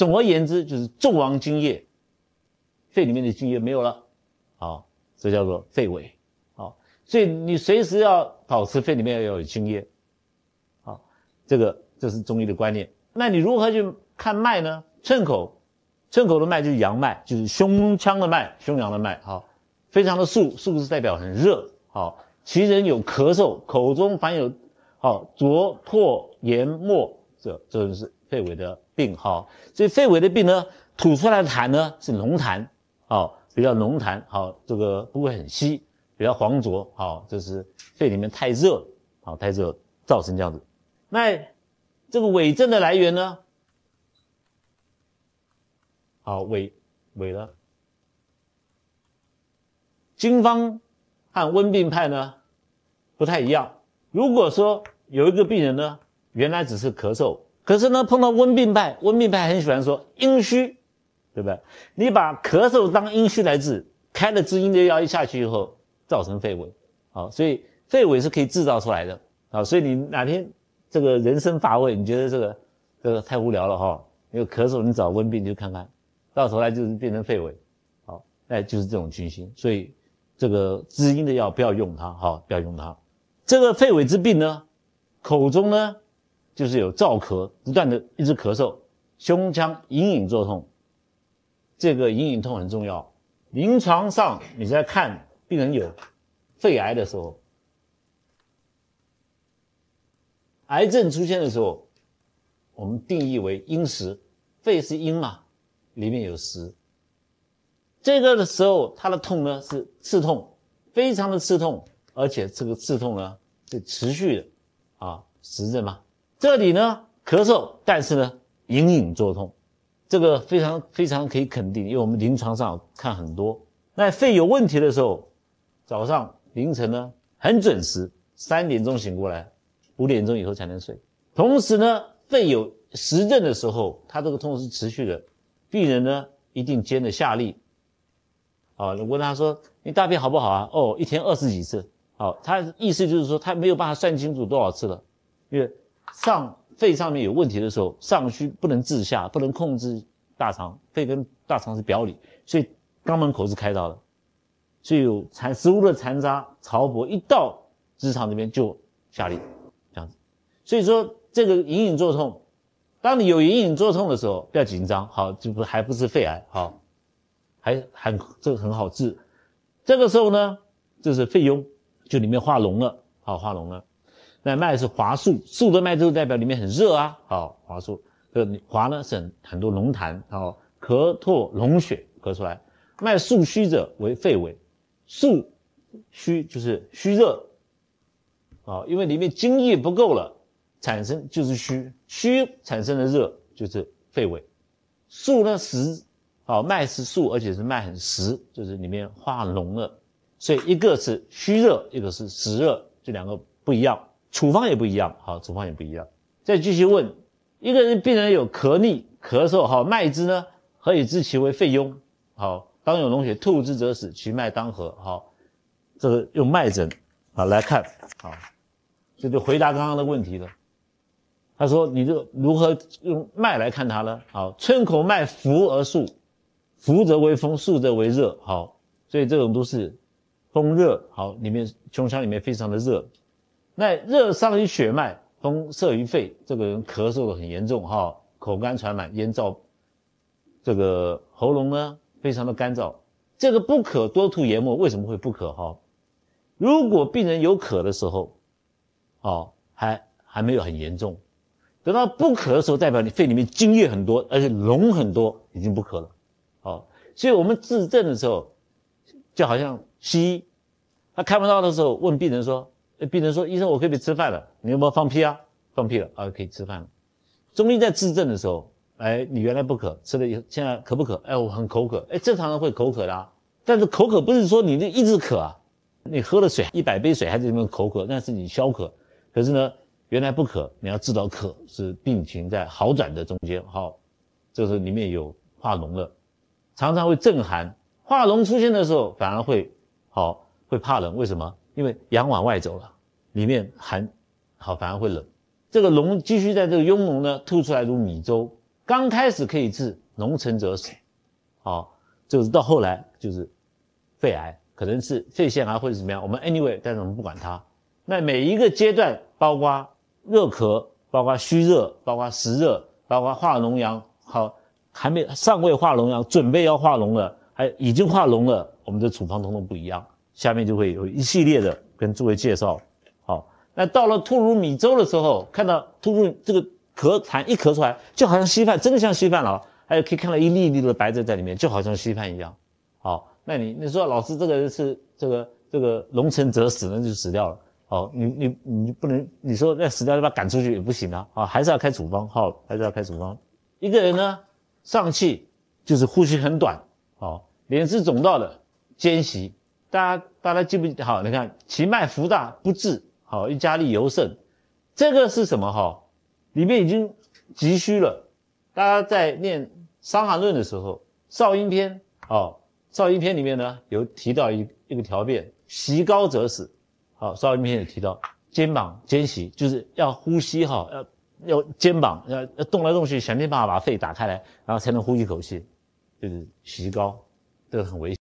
总而言之，就是纣王津液，肺里面的津液没有了，好，这叫做肺痿。好，所以你随时要保持肺里面要有津液。好，这是中医的观念。那你如何去看脉呢？寸口的脉就是阳脉，就是胸腔的脉，胸阳的脉。好，非常的肃是代表很热。好，其人有咳嗽，口中凡有浊唾言沫，这就是肺痿的病。好，所以肺痿的病呢，吐出来的痰呢是浓痰，好，比较浓痰，好，这个不会很稀，比较黄浊，好，这是肺里面太热，好，太热造成这样子。那这个痿症的来源呢？好，痿了。经方和温病派呢不太一样。如果说有一个病人呢，原来只是咳嗽，可是呢碰到温病派很喜欢说阴虚，对不对？你把咳嗽当阴虚来治，开了滋阴的药一下去以后，造成肺痿。好，所以肺痿是可以制造出来的。好，所以你哪天这个人生乏味，你觉得这个太无聊了哈，你有咳嗽，你找温病就看看，到头来就是变成肺痿。好，那就是这种情形。所以这个滋阴的药不要用它，好，不要用它。这个肺痿之病呢，口中呢就是有燥咳，不断的一直咳嗽，胸腔隐隐作痛。这个隐隐痛很重要。临床上你在看病人有肺癌的时候，癌症出现的时候，我们定义为阴实，肺是阴嘛，里面有实。这个的时候，它的痛呢是刺痛，非常的刺痛，而且这个刺痛呢是持续的啊，实症嘛。这里呢咳嗽，但是呢隐隐作痛，这个非常非常可以肯定，因为我们临床上看很多。那肺有问题的时候，早上凌晨呢很准时，3点钟醒过来，5点钟以后才能睡。同时呢，肺有实症的时候，它这个痛是持续的，病人呢一定兼着下痢。好，你问他说你大便好不好啊？哦，一天20几次。好，他意思就是说他没有办法算清楚多少次了，因为肺上面有问题的时候，上虚不能治下，不能控制大肠，肺跟大肠是表里，所以肛门口是开到的，所以有食物的残渣潮薄一到直肠这边就下痢，这样子。所以说这个隐隐作痛，当你有隐隐作痛的时候，不要紧张，好，还不是肺癌，好，这个很好治。这个时候呢，这是肺痈，就里面化脓了，好，化脓了。那脉是滑数，数的脉就代表里面很热啊，好，滑数。滑呢是很多浓痰，好，咳唾脓血咳出来。脉数虚者为肺痿，数虚就是虚热，好，因为里面津液不够了，产生就是虚产生的热就是肺痿。数呢实，好，脉是数，而且是脉很实，就是里面化脓了，所以一个是虚热，一个是实热，这两个不一样。处方也不一样，好，处方也不一样。再继续问，一个人病人有咳逆、咳嗽，好，脉之呢，何以知其为肺痈？好，当有脓血吐之则死，其脉当何？好，这个用脉诊好来看，好，这就回答刚刚的问题了。他说你这如何用脉来看它呢？好，寸口脉浮而肃，浮则为风，肃则为热，好，所以这种都是风热，好，里面胸腔里面非常的热。那热伤于血脉，风摄于肺，这个人咳嗽的很严重哈，口干喘满，咽燥，这个喉咙呢非常的干燥。这个不可多吐言沫，为什么会不可哈？如果病人有渴的时候，还没有很严重，等到不渴的时候，代表你肺里面津液很多，而且脓很多，已经不渴了。好，所以我们治症的时候，就好像西医，他看不到的时候问病人说。病人说：“医生，我可不可以吃饭了？你有没有放屁啊？放屁了啊，可以吃饭了。”中医在治症的时候，你原来不渴，吃了以后现在渴不渴？我很口渴。正常人会口渴的啊，但是口渴不是说你一直渴啊，你喝了水100杯水还是有没有口渴，那是你消渴。可是呢，原来不渴，你要治到渴，是病情在好转的中间。好，这时候里面有化脓了，常常会震寒。化脓出现的时候，反而会怕冷，为什么？因为阳往外走了，里面寒，好，反而会冷。这个脓继续在这个痈脓呢吐出来如米粥，刚开始可以治，脓成则死，好，就是到后来就是肺癌，可能是肺腺癌或者怎么样，我们 anyway， 但是我们不管它。那每一个阶段，包括热咳，包括虚热，包括实热，包括化脓疡，好，尚未化脓疡，准备要化脓了，还已经化脓了，我们的处方通通不一样。下面就会有一系列的跟诸位介绍。好，那到了吐乳米粥的时候，看到吐乳这个痰一咳出来，就好像稀饭，真的像稀饭了。还有可以看到一粒一粒的白汁在里面，就好像稀饭一样。好，那你说老师这个是这个脓成则死，那就死掉了。好，你不能你说那死掉就把他赶出去也不行啊，啊，还是要开处方。好，还是要开处方。一个人呢上气就是呼吸很短，好，脸是肿到的，奸习。大家记不记得？好，你看其脉浮大不治，好，一加力尤甚，这个是什么？哈，里面已经急虚了。大家在念《伤寒论》的时候，少阴篇，少阴篇里面呢有提到一个条辩，席高则死。好，少阴篇有提到肩膀肩席，就是要呼吸哈，要肩膀要动来动去，想尽办法把肺打开来，然后才能呼一口气，就是席高，这个很危险。